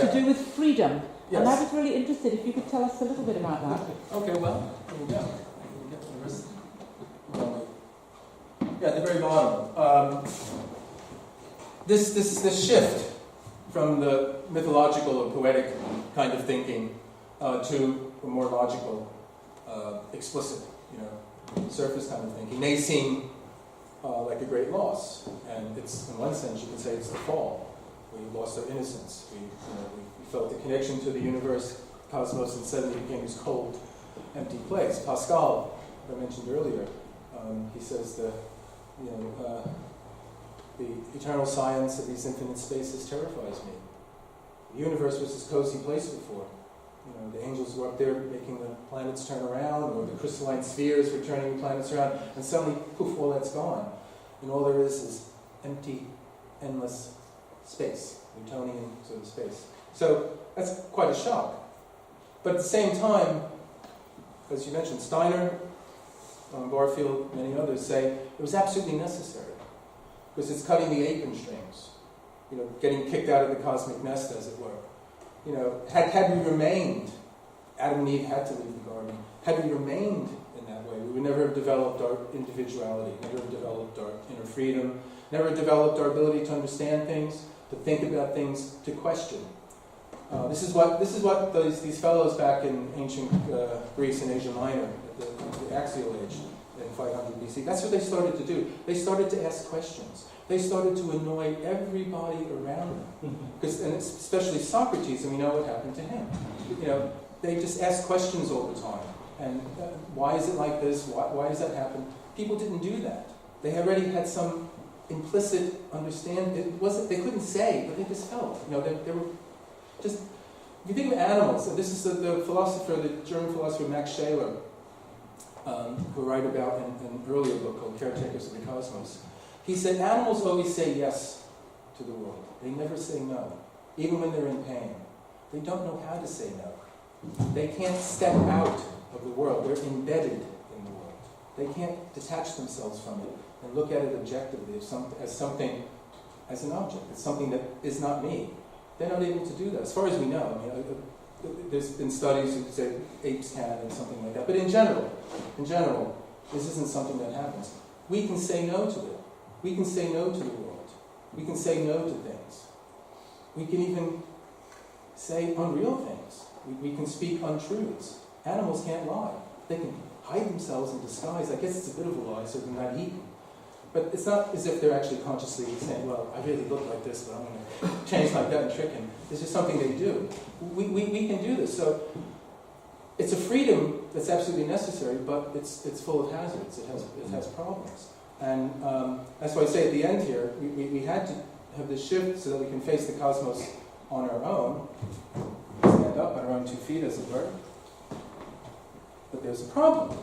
to do with freedom. Yes. And I was really interested if you could tell us a little bit about that. Okay, well, there we go. We'll get to the rest. Yeah, at the very bottom. This shift from the mythological or poetic kind of thinking to a more logical, explicit, surface kind of thinking may seem like a great loss. And it's, in one sense, you could say it's the fall. We lost our innocence. We felt the connection to the universe, cosmos, and suddenly became this cold, empty place. Pascal, I mentioned earlier, he says the eternal science of these infinite spaces terrifies me. The universe was this cozy place before. The angels were up there making the planets turn around, or the crystalline spheres were turning the planets around, and suddenly, poof, all that's gone. And all there is empty, endless space, Newtonian sort of space. So that's quite a shock. But at the same time, as you mentioned, Steiner, Barfield, many others say it was absolutely necessary, because it's cutting the apron strings, getting kicked out of the cosmic nest, as it were. Had we remained, Adam and Eve had to leave the garden. Had we remained in that way, we would never have developed our individuality, never have developed our inner freedom, never have developed our ability to understand things, to think about things, to question. This is what these fellows back in ancient Greece and Asia Minor, at the Axial Age, in 500 BC, that's what they started to do. They started to ask questions. They started to annoy everybody around them. And especially Socrates, and we know what happened to him. They just asked questions all the time. And why is it like this? Why does that happen? People didn't do that. They already had some implicit understanding. They couldn't say, but they just felt. They were just. If you think of animals, and this is the German philosopher Max Scheler, who I write about in an earlier book called Caretakers of the Cosmos. He said animals always say yes to the world. They never say no, even when they're in pain. They don't know how to say no. They can't step out of the world. They're embedded in the world. They can't detach themselves from it and look at it objectively as an object. It's something that is not me. They're not able to do that, as far as we know. There's been studies that say apes can and something like that. But in general, this isn't something that happens. We can say no to it. We can say no to the world. We can say no to things. We can even say unreal things. We can speak untruths. Animals can't lie. They can hide themselves in disguise. I guess it's a bit of a lie, so they're not eaten. But it's not as if they're actually consciously saying, well, I really look like this, but I'm going to change like that and trick him. It's just something they do. We can do this. So it's a freedom that's absolutely necessary, but it's full of hazards. It has problems. And that's why I say at the end here, we had to have this shift so that we can face the cosmos on our own, stand up on our own 2 feet, as it were. But there's a problem.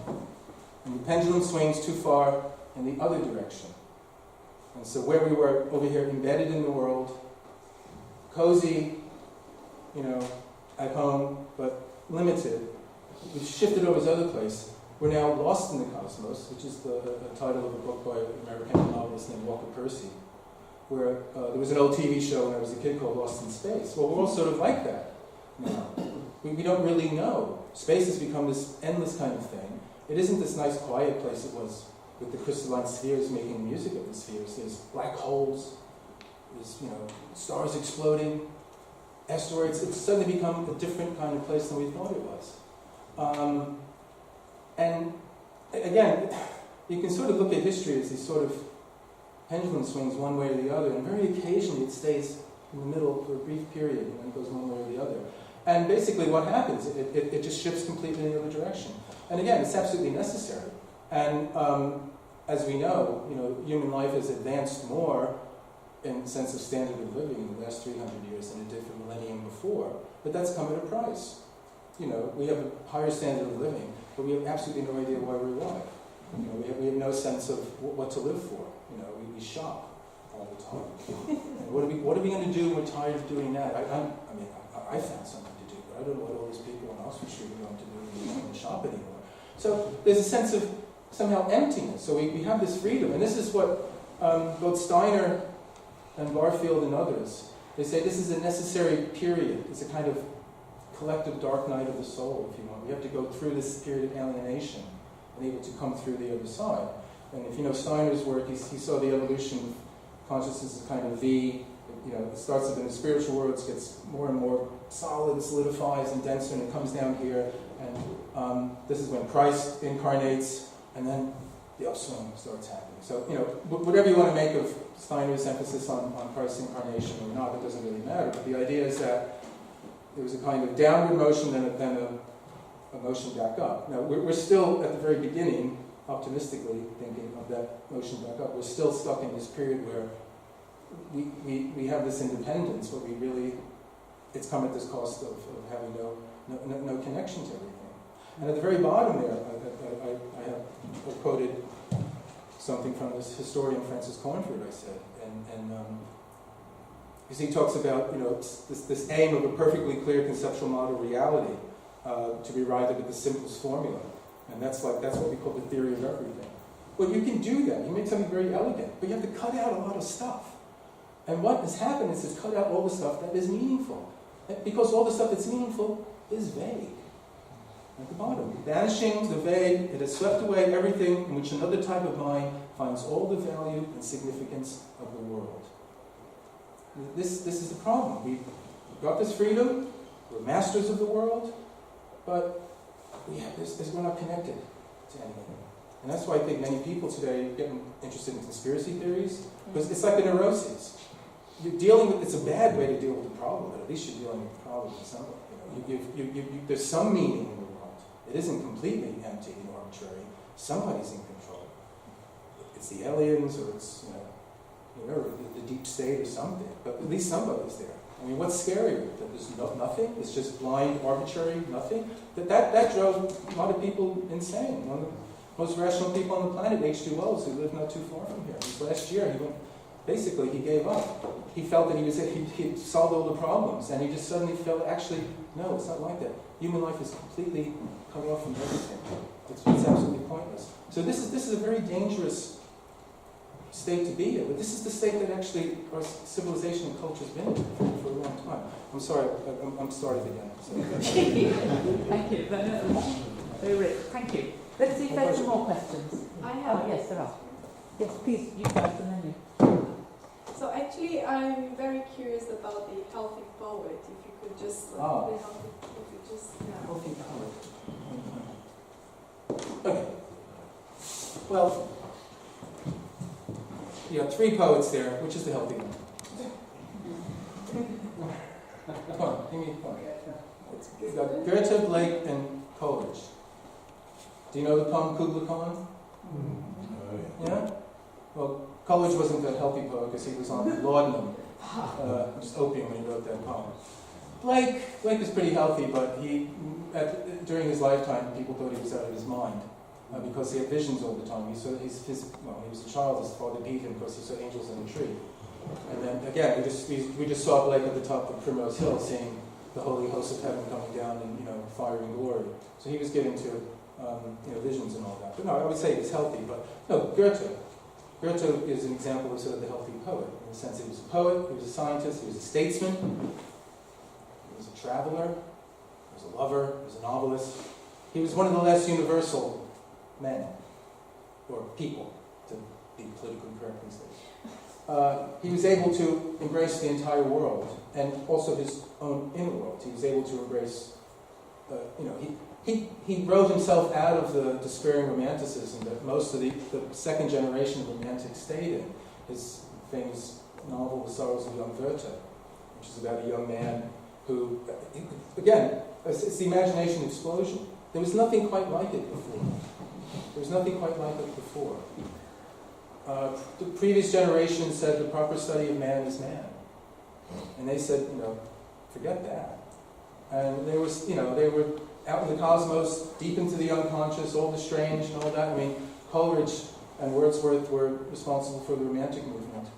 And the pendulum swings too far in the other direction. And so where we were over here embedded in the world, cozy, at home, but limited, we shifted over to this other place. We're now lost in the cosmos, which is the title of a book by an American novelist named Walker Percy, where there was an old TV show when I was a kid called Lost in Space. Well, we're all sort of like that now. We don't really know. Space has become this endless kind of thing. It isn't this nice, quiet place it was with the crystalline spheres making music of the spheres. There's black holes, there's stars exploding, asteroids. It's suddenly become a different kind of place than we thought it was. And again, you can sort of look at history as these sort of pendulum swings one way or the other, and very occasionally it stays in the middle for a brief period, and then it goes one way or the other. And basically what happens, it just shifts completely in the other direction. And again, it's absolutely necessary. And as we know, human life has advanced more in the sense of standard of living in the last 300 years than it did for millennium before. But that's come at a price. We have a higher standard of living, but we have absolutely no idea why we're alive. We have no sense of what to live for. We shop all the time. And what are we going to do when we're tired of doing that? I found something to do, but I don't know what all these people on Oxford Street are going to do. We don't want to shop anymore. So there's a sense of somehow emptiness. So we have this freedom, and this is what both Steiner and Barfield and others They say this is a necessary period. It's a kind of collective dark night of the soul, if you want. We have to go through this period of alienation and able to come through the other side. And if you know Steiner's work, he saw the evolution of consciousness as kind of V. It starts up in the spiritual world, it gets more and more solid, solidifies and denser, and it comes down here. And this is when Christ incarnates, and then the upswing starts happening. So, whatever you want to make of Steiner's emphasis on Christ's incarnation or not, it doesn't really matter. But the idea is that there was a kind of downward motion, then a motion back up. Now, we're still at the very beginning, optimistically thinking of that motion back up. We're still stuck in this period where we have this independence, but it's come at this cost of having no connection to everything. And at the very bottom there, I quoted something from this historian Francis Cornford, I said, and because he talks about this aim of a perfectly clear conceptual model reality to be arrived at the simplest formula, and that's what we call the theory of everything. Well, you can do that. You make something very elegant, but you have to cut out a lot of stuff. And what has happened is it's cut out all the stuff that is meaningful, because all the stuff that's meaningful is vague. At the bottom, banishing the vague, it has swept away everything in which another type of mind finds all the value and significance of the world. This is the problem. We've got this freedom, we're masters of the world, but we're not connected to anything. And that's why I think many people today are getting interested in conspiracy theories, because it's like the neuroses. It's a bad way to deal with the problem, but at least you're dealing with the problem in some way. There's some meaning in the world. It isn't completely empty and arbitrary. Somebody's in control. It's the aliens, or it's the deep state or something. But at least somebody's there. I mean, what's scarier? That there's nothing? It's just blind, arbitrary nothing? That drove a lot of people insane. One of the most rational people on the planet, H.G. Wells, who lived not too far from here. Last year, he gave up. He felt that he'd solved all the problems, and he just suddenly felt, actually, no, it's not like that. Human life is completely cut off from everything. It's absolutely pointless. So this is a very dangerous state to be in, but this is the state that actually our civilization and culture has been in for a long time. I'm sorry, I'm started again. Thank you. Very rich. Thank you. Let's see if there's some more questions. I have. Yes, there are. Yes, please, you first and then you. So actually, I'm very curious about the healthy poet. If you could just, the healthy, if you just, Healthy poet. Okay. Well, you have three poets there. Which is the healthy one? Come on, give me one. You've got Goethe, Blake, and Coleridge. Do you know the poem Kubla Khan? Yeah? Well, Coleridge wasn't a healthy poet because he was on laudanum, just opium when he wrote that poem. Blake is pretty healthy, but during his lifetime, people thought he was out of his mind because he had visions all the time. He was a child, his father beat him because he saw angels in a tree. And then again, we just saw Blake at the top of Primrose Hill, seeing the holy hosts of heaven coming down in fire and glory. So he was getting to visions and all that. But no, I would say he's healthy. But no, Goethe is an example of sort of the healthy poet, in the sense that he was a poet, he was a scientist, he was a statesman, he was a traveler, he was a lover, he was a novelist. He was one of the less universal men, or people, to be politically correct these days. He was able to embrace the entire world, and also his own inner world. He was able to embrace, He wrote himself out of the despairing romanticism that most of the second generation of romantics stayed in. His famous novel, The Sorrows of Young Werther, which is about a young man who, again, it's the imagination explosion. There was nothing quite like it before. The previous generation said the proper study of man is man. And they said, forget that. And they were out in the cosmos, deep into the unconscious, all the strange and all that. I mean, Coleridge and Wordsworth were responsible for the Romantic movement.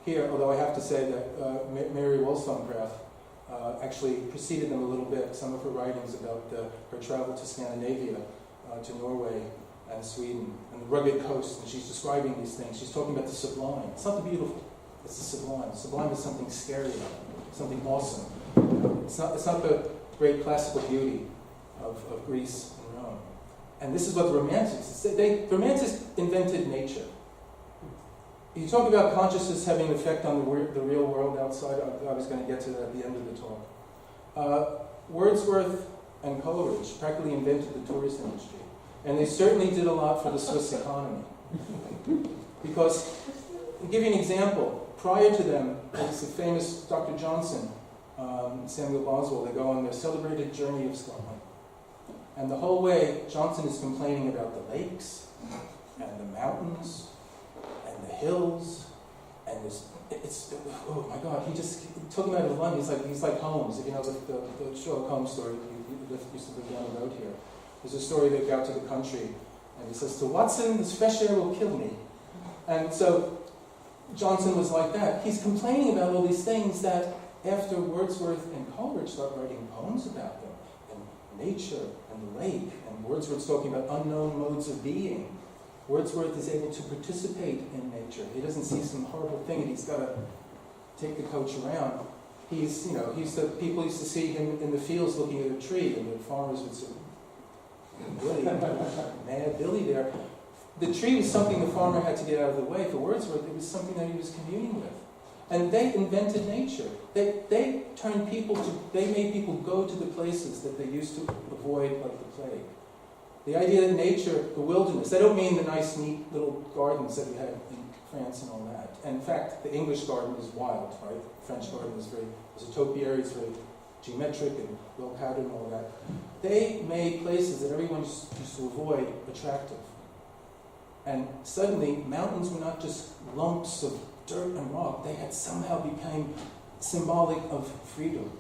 Here, although I have to say that Mary Wollstonecraft actually preceded them a little bit. Some of her writings about her travel to Scandinavia, to Norway and Sweden, and the rugged coast, and she's describing these things. She's talking about the sublime. It's not the beautiful. It's the sublime. Sublime is something scary, something awesome. It's not the great classical beauty of Greece and Rome. And this is what the Romantics, the Romantics invented nature. You talk about consciousness having an effect on the real world outside. I was going to get to that at the end of the talk. Wordsworth and Coleridge practically invented the tourist industry. And they certainly did a lot for the Swiss economy. Because, to give you an example, prior to them, there's the famous Dr. Johnson, Samuel Boswell. They go on their celebrated journey of Scotland. And the whole way, Johnson is complaining about the lakes, and the mountains, and the hills, and oh my God, he took him out of London. He's like Holmes. If you know the Sherlock Holmes story, he used to live down the road here. There's a story they go out to the country, and he says to Watson, this fresh air will kill me. And so Johnson was like that. He's complaining about all these things that after Wordsworth and Coleridge start writing poems about them, and nature, and the lake, and Wordsworth's talking about unknown modes of being. Wordsworth is able to participate in nature. He doesn't see some horrible thing and he's got to take the coach around. People used to see him in the fields looking at a tree, and the farmers would say, Billy, mad Billy there. The tree was something the farmer had to get out of the way. For Wordsworth, it was something that he was communing with. And they invented nature. They made people go to the places that they used to avoid like the plague. The idea that nature, the wilderness, they don't mean the nice, neat little gardens that we had in France and all that. And in fact, the English garden is wild, right? The French garden is there's a topiary, it's very geometric and well-patterned and all that. They made places that everyone used to avoid attractive. And suddenly, mountains were not just lumps of dirt and rock. They had somehow become symbolic of freedom,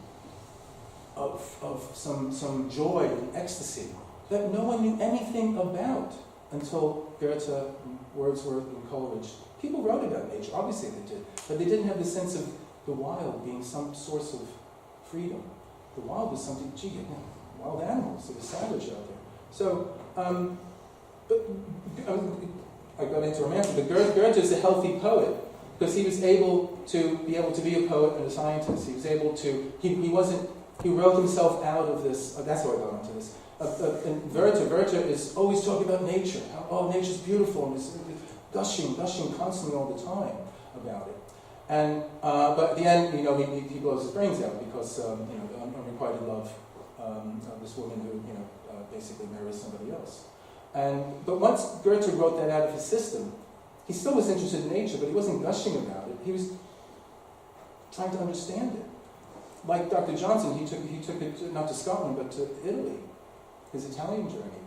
of some joy and ecstasy that no one knew anything about until Goethe, Wordsworth, and Coleridge. People wrote about nature, obviously they did, but they didn't have the sense of the wild being some source of freedom. The wild was something, wild animals, they were savage out there. So, I got into romantic, but Goethe is a healthy poet because he was able to be a poet and a scientist. He was able to, he wrote himself out of this, that's how I got into this. And Werther is always talking about nature. How, nature's beautiful, and is gushing constantly all the time about it. And but at the end, he blows his brains out because unrequited love of this woman who basically marries somebody else. But once Goethe wrote that out of his system, he still was interested in nature, but he wasn't gushing about it. He was trying to understand it. Like Dr. Johnson, he took it not to Scotland but to Italy, his Italian journey.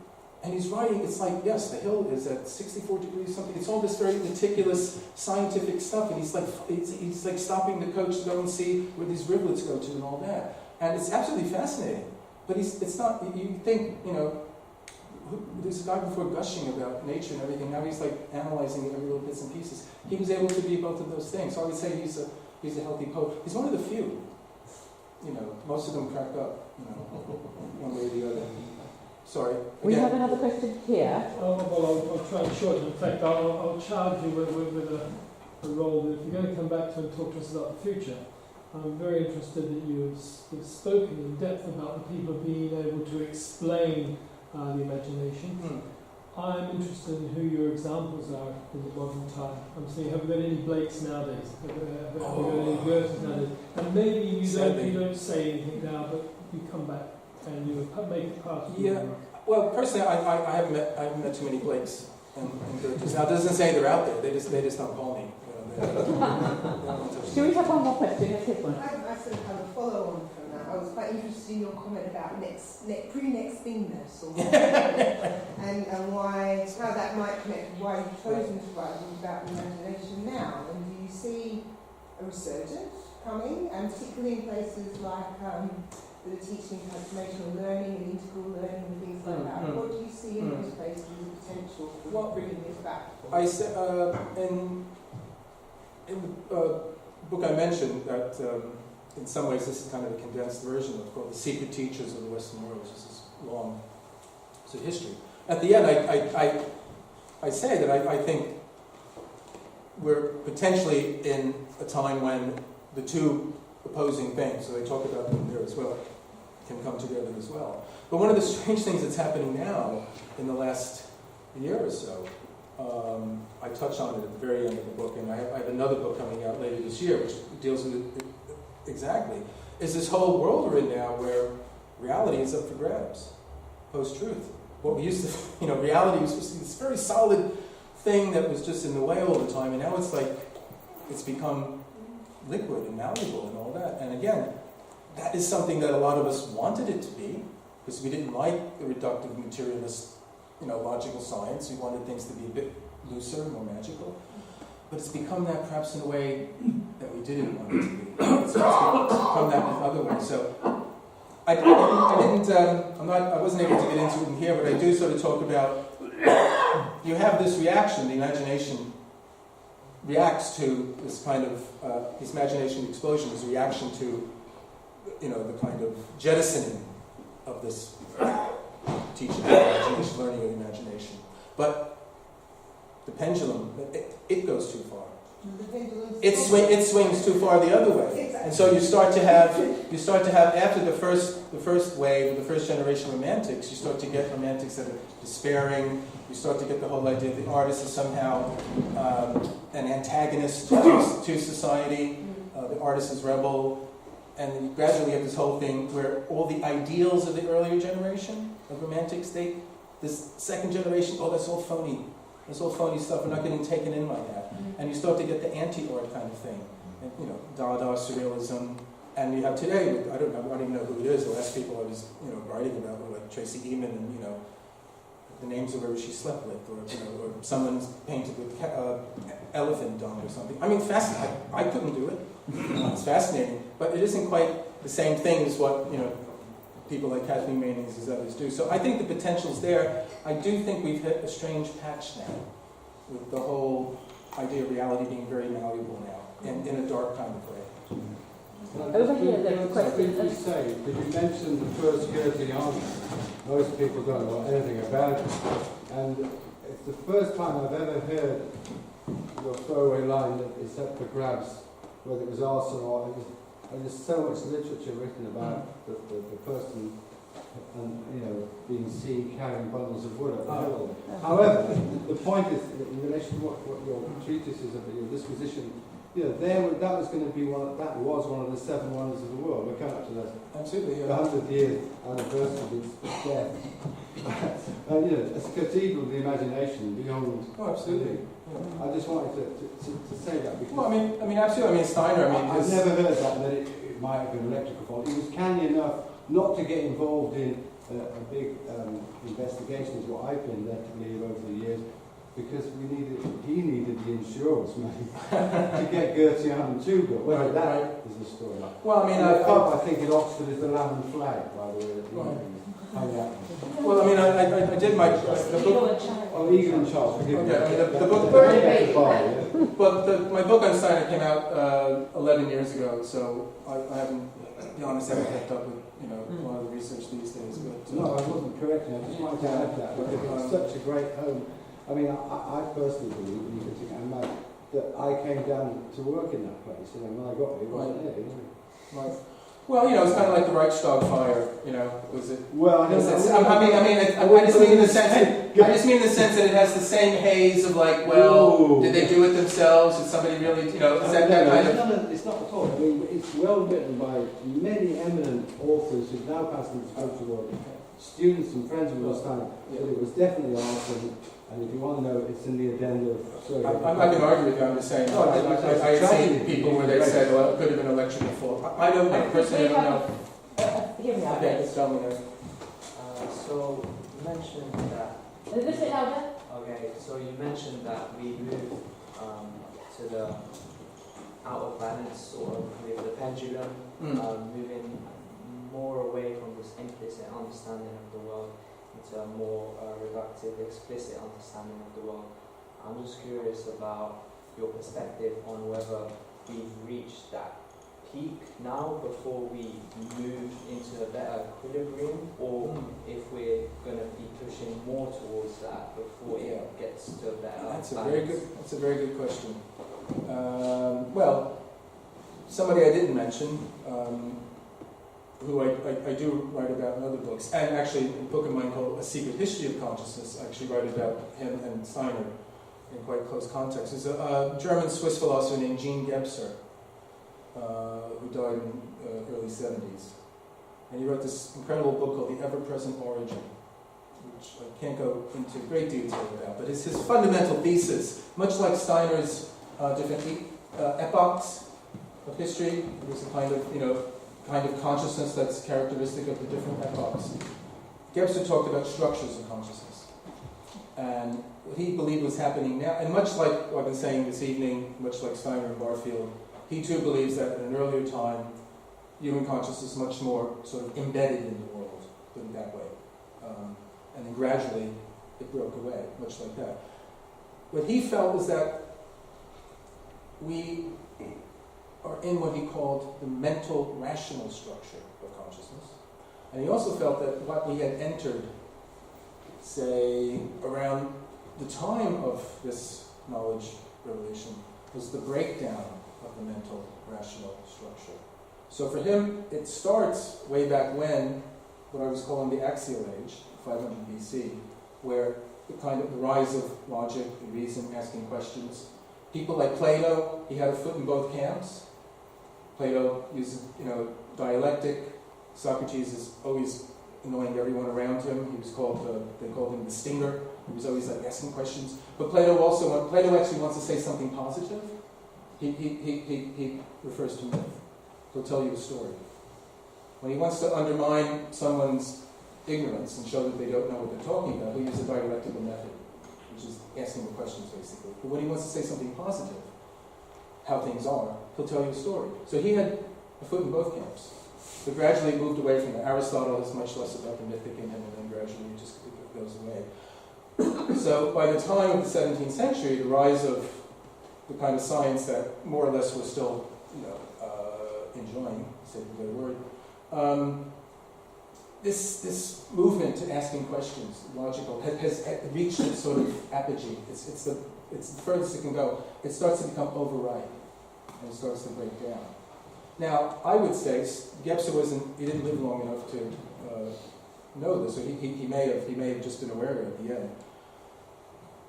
And he's writing, it's like, yes, the hill is at 64 degrees something. It's all this very meticulous scientific stuff, and he's like stopping the coach to go and see where these rivulets go to and all that. And it's absolutely fascinating. But it's not, you think, there's a guy before gushing about nature and everything. Now he's like analyzing every little bits and pieces. He was able to be both of those things. So I would say he's a healthy poet. He's one of the few. Most of them crack up, one way or the other. Sorry. We have another question here. I'll try and shorten. In fact, I'll charge you with a role that if you're going to come back to and talk to us about the future, I'm very interested that you've spoken in depth about the people being able to explain the imagination. I'm interested in who your examples are in the modern time. I'm saying, have we got any Blakes nowadays? Have we got any Goethes nowadays? And maybe you don't say anything now, but you come back and you make it part of your work. Well, personally, I haven't met too many Blakes and Goethes. Now, it doesn't say they're out there. They just don't call me. Should we have one more question? Let's take one. I sort of have a follow-on from that. I was quite interested in your comment about pre-next thingness, and how that might connect with why you've chosen to write about the imagination now. And do you see a resurgence coming, and particularly in places like that are teaching transformational learning and integral learning and things like that? What do you see in those places as a potential for bringing this back? I said in the book I mentioned that in some ways this is kind of a condensed version of called The Secret Teachers of the Western World, which is this long history. At the end, I say that I think we're potentially in a time when the two opposing things, so they talk about them there as well, can come together as well. But one of the strange things that's happening now in the last year or so, I touch on it at the very end of the book, and I have another book coming out later this year which deals with it exactly, is this whole world we're in now where reality is up for grabs, post-truth. What we used to, reality was just this very solid thing that was just in the way all the time, and now it's like, it's become liquid and malleable and all that. And again, that is something that a lot of us wanted it to be, because we didn't like the reductive materialist, logical science. We wanted things to be a bit looser, more magical. But it's become that perhaps in a way that we didn't want it to be. It's become that in other ways. So I wasn't able to get into it in here, but I do sort of talk about, you have this reaction, the imagination reacts to this kind of, this imagination explosion, this reaction to, the kind of jettisoning of this teaching of imagination, learning of imagination. But the pendulum, it goes too far. It swings too far the other way. Exactly. And so you start to have after the first wave, the first generation romantics, you start to get romantics that are despairing. You start to get the whole idea that the artist is somehow an antagonist to society. The artist is rebel. And then you gradually have this whole thing where all the ideals of the earlier generation of romantics, this second generation, that's all phony. That's all phony stuff. We're not getting taken in by that. And you start to get the anti-art kind of thing. And, Dada, surrealism. And you have today, I don't even know who it is. The last people I was, writing about were like Tracy Emin and, the names of whoever she slept with, or someone's painted with elephant dung or something. I mean, fascinating. I couldn't do it. It's fascinating, but it isn't quite the same thing as what people like Kathleen Manings and others do. So I think the potential's there. I do think we've hit a strange patch now, with the whole idea of reality being very malleable now, and in a dark kind of way. Over here, there was a question. Did you mention the first Goethe answer? Most people don't know anything about it. And it's the first time I've ever heard your throwaway line that it's up for grabs, whether it was arson or it was. And there's so much literature written about the person and being seen carrying bundles of wood up the hill. However, the point is that in relation to what your treatise is about your disposition, that was going to be that was one of the 7 wonders of the world. We're coming up to that. Absolutely, the 100th year anniversary of its death. And it's a cathedral of the imagination beyond. Oh, absolutely. I just wanted to say that because. Well, I mean, absolutely. I mean, Steiner. I've never heard that it might have been electrical fault. He was canny enough not to get involved in a big investigation, is what I've been led to believe over the years. Because he needed the insurance money to get Goethe and Tuga. Well, that is the story. Well, I mean, I think in Oxford is the Lachman flag, by the way. Well, I mean, I did the book. Oh, Eagle and Charles. Okay, I mean, the book. Well, my book on Steiner came out 11 years ago, so I haven't, to be honest, I haven't kept up with a lot of the research these days. But no, I wasn't correcting. I just wanted to add that because it's such a great home. I mean, I personally believe, and you can think I'm mad, that I came down to work in that place, and when I got here, it wasn't there, Right. Well, it's kind of like the Reichstag fire, was it? Well, I just mean in the sense that it has the same haze of like, well, did they do it themselves? Did somebody really, is that kind of? It's not at all. I mean, it's well written by many eminent authors who've now passed into the social world, students and friends of yours time, but it was definitely awesome. And if you want to know, it's in the addenda. I'm not going to argue with you, I'm just saying. I have seen people where they said, well, it could have been electrical fault. I don't know, personally, I don't know. Hear me out. Okay, just tell me that. So, you mentioned that. A little bit louder. Okay, so you mentioned that we move to the outer planets, sort of with the pendulum, moving more away from this implicit understanding of the world into a more reductive, explicit understanding of the world. I'm just curious about your perspective on whether we've reached that peak now before we move into a better equilibrium, or if we're going to be pushing more towards that before it gets to a better balance. That's a very good question. Well, somebody I didn't mention, who I do write about in other books, and actually a book of mine called A Secret History of Consciousness, I actually write about him and Steiner in quite close context. There's a German-Swiss philosopher named Jean Gebser, who died in the early 70s. And he wrote this incredible book called The Ever-Present Origin, which I can't go into great detail about, but it's his fundamental thesis, much like Steiner's different epochs of history. There's a kind of consciousness that's characteristic of the different epochs. Gebser talked about structures of consciousness. And what he believed was happening now, and much like what I've been saying this evening, much like Steiner and Barfield, he too believes that at an earlier time, human consciousness is much more sort of embedded in the world, put it that way. And then gradually it broke away, much like that. What he felt was that we are in what he called the mental rational structure of consciousness. And he also felt that what we had entered, say, around the time of this knowledge revolution, was the breakdown of the mental rational structure. So for him, it starts way back when, what I was calling the axial age, 500 BC, where the rise of logic, reason, asking questions. People like Plato, he had a foot in both camps. Plato uses, dialectic. Socrates is always annoying everyone around him. He was called, they called him the stinger. He was always asking questions. But Plato actually wants to say something positive. He refers to myth. He'll tell you a story. When he wants to undermine someone's ignorance and show that they don't know what they're talking about, he'll use a dialectical method, which is asking the questions basically. But when he wants to say something positive, how things are, he'll tell you a story. So he had a foot in both camps. But gradually moved away from that. Aristotle is much less about the mythic in him, and then gradually it just goes away. So by the time of the 17th century, the rise of the kind of science that more or less we're still, enjoying, to say the good word, this movement to asking questions, logical, has reached its sort of apogee. It's the furthest it can go. It starts to become overripe, and it starts to break down. Now, I would say Gebser he didn't live long enough to know this, or he may have just been aware of it at the end.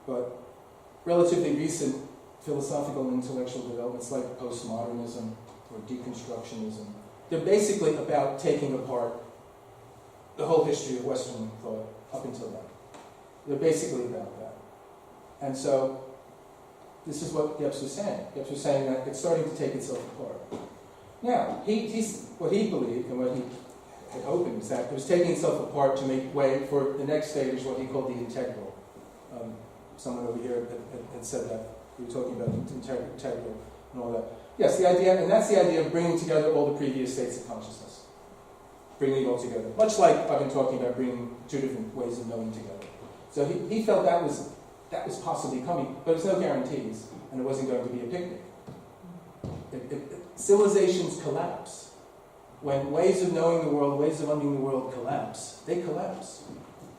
But relatively recent philosophical and intellectual developments like postmodernism or deconstructionism, they're basically about taking apart the whole history of Western thought up until then. They're basically about that. And so, this is what Gebser was saying. Gebser was saying that it's starting to take itself apart. Now, what he believed and what he had hoped was that it was taking itself apart to make way for the next stage, what he called the integral. Someone over here had said that. We were talking about integral and all that. Yes, that's the idea of bringing together all the previous states of consciousness. Bringing it all together. Much like I've been talking about bringing two different ways of knowing together. So he felt that was possibly coming, but there's no guarantees, and it wasn't going to be a picnic. Civilizations collapse. When ways of knowing the world, ways of understanding the world collapse, they collapse.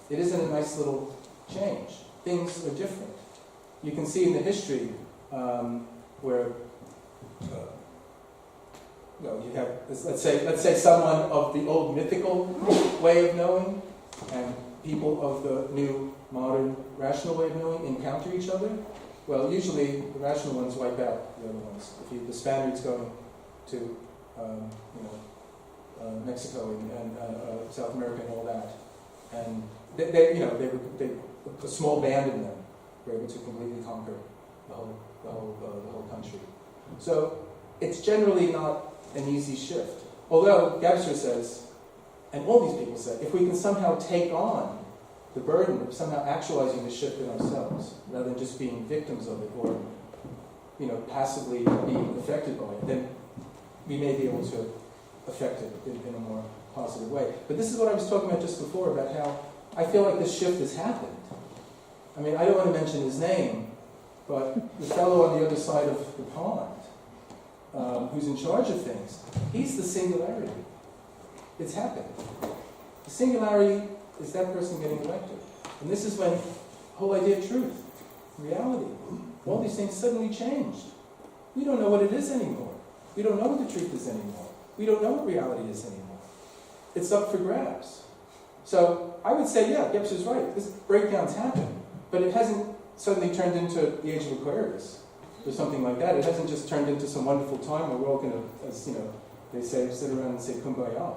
It isn't a nice little change. Things are different. You can see in the history where you have, let's say someone of the old mythical way of knowing and people of the new modern rational way of knowing encounter each other. Well, usually the rational ones wipe out the other ones. The Spaniards go to Mexico and South America and all that, and they a small band of them were able to completely conquer the whole country. So it's generally not an easy shift. Although Gebser says, and all these people say, if we can somehow take on the burden of somehow actualizing the shift in ourselves, rather than just being victims of it or passively being affected by it, then we may be able to affect it in a more positive way. But this is what I was talking about just before, about how I feel like this shift has happened. I mean, I don't want to mention his name, but the fellow on the other side of the pond, who's in charge of things, he's the singularity. It's happened. The singularity is that person getting elected. And this is when the whole idea of truth, reality, all these things suddenly changed. We don't know what it is anymore. We don't know what the truth is anymore. We don't know what reality is anymore. It's up for grabs. So I would say, yeah, Gibbs is right. This breakdowns happen, but it hasn't suddenly turned into the age of Aquarius or something like that. It hasn't just turned into some wonderful time where we're all going to, as you know, they say, sit around and say kumbaya.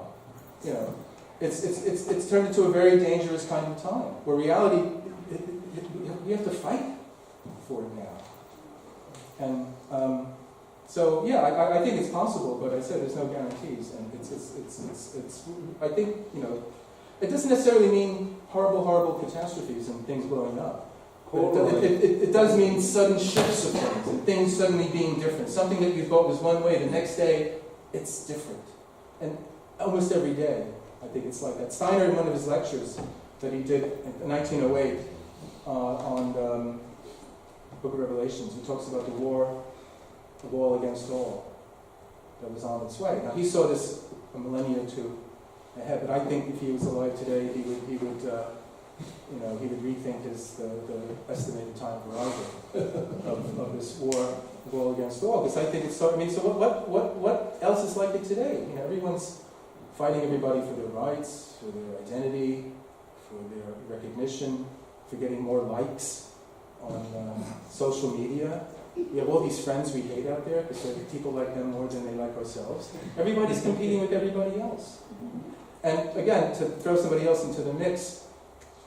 You know, it's turned into a very dangerous kind of time where reality, we have to fight for it now. And so yeah, I think it's possible, but I said there's no guarantees, and it's I think, you know, it doesn't necessarily mean horrible catastrophes and things blowing up. But it does mean sudden shifts of things, and things suddenly being different. Something that you thought was one way, the next day, it's different. And almost every day, I think it's like that. Steiner, in one of his lectures that he did in 1908 on Book of Revelations, he talks about the war of all against all that was on its way. Now, he saw this a millennia or two ahead, but I think if he was alive today, he would rethink the estimated time horizon of this war of all against all. Because I think it's so. I mean, so what else is like it today? You know, everyone's fighting everybody for their rights, for their identity, for their recognition, for getting more likes on social media. We have all these friends we hate out there because people like them more than they like ourselves. Everybody's competing with everybody else. And again, to throw somebody else into the mix,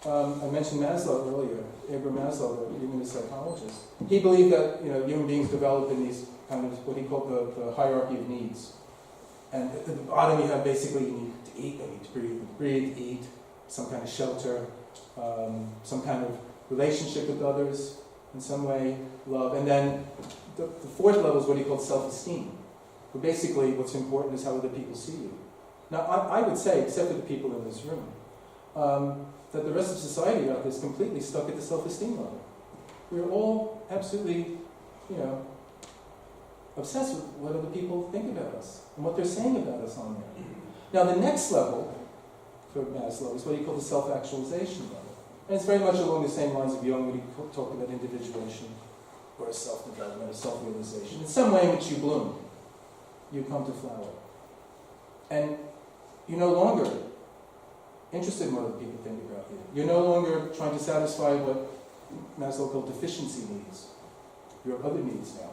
I mentioned Maslow earlier, Abraham Maslow, the humanist psychologist. He believed that, you know, human beings develop in these kind of what he called the hierarchy of needs. And at the bottom you have basically, you need to eat, you need to breathe, eat, some kind of shelter, some kind of relationship with others, in some way, love. And then the fourth level is what he called self-esteem. Where basically what's important is how other people see you. Now, I would say, except for the people in this room, that the rest of society out there is completely stuck at the self-esteem level. We're all absolutely, you know, obsessed with what other people think about us and what they're saying about us on there. Now, the next level for Maslow is what he called the self-actualization level. And it's very much along the same lines of Jung when he talked about individuation or self-development or self-realization. In some way in which you bloom, you come to flower. And you're no longer interested in what other people think about you. You're no longer trying to satisfy what Maslow called deficiency needs. You have other needs now.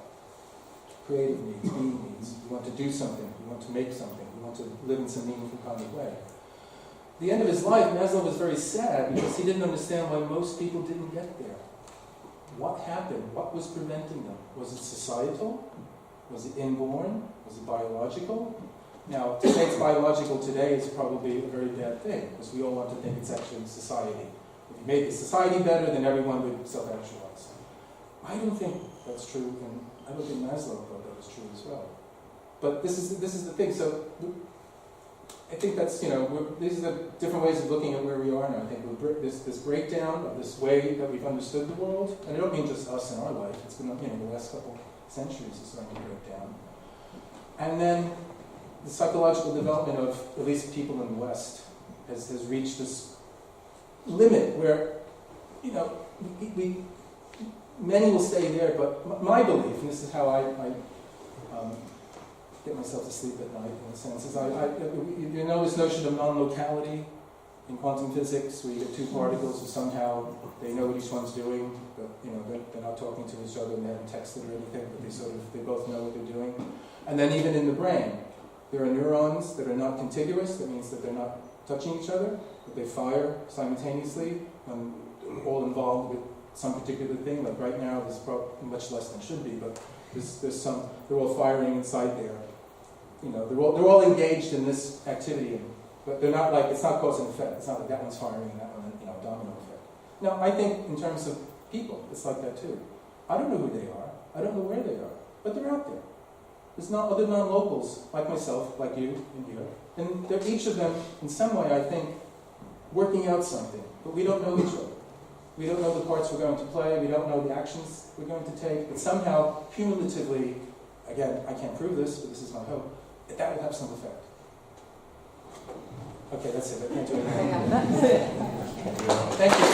Creative needs, being needs. You want to do something. You want to make something. You want to live in some meaningful kind of way. At the end of his life, Maslow was very sad because he didn't understand why most people didn't get there. What happened? What was preventing them? Was it societal? Was it inborn? Was it biological? Now, to say it's biological today is probably a very bad thing, because we all want to think it's actually society. If you made the society better, then everyone would self-actualize. I don't think that's true, and I don't think Maslow thought that was true as well. But this is the thing. So I think that's, you know, these are the different ways of looking at where we are now. I think this breakdown of this way that we've understood the world, and I don't mean just us in our life. It's been, you know, the last couple centuries is starting to break down. And then the psychological development of at least people in the West has reached this limit where, you know, many will stay there, but my belief, and this is how I get myself to sleep at night, in a sense, is you know this notion of non-locality in quantum physics, where you get two particles, and somehow they know what each one's doing, but you know they're not talking to each other, and they haven't texted or anything, but they both know what they're doing. And then even in the brain, there are neurons that are not contiguous. That means that they're not touching each other, but they fire simultaneously, all involved with some particular thing. Like right now, there's probably much less than should be, but there's some. They're all firing inside there. You know, they're all engaged in this activity, but they're not like, it's not cause and effect. It's not like that one's firing and that one, you know, domino effect. Now, I think in terms of people, it's like that too. I don't know who they are. I don't know where they are, but they're out there. There's not other non-locals like myself, like you, and here. And they're each of them, in some way, I think, working out something. But we don't know each other. We don't know the parts we're going to play. We don't know the actions we're going to take. But somehow, cumulatively, again, I can't prove this, but this is my hope, that will have some effect. Okay, that's it. I can't do anything. Yeah, that's it. Thank you.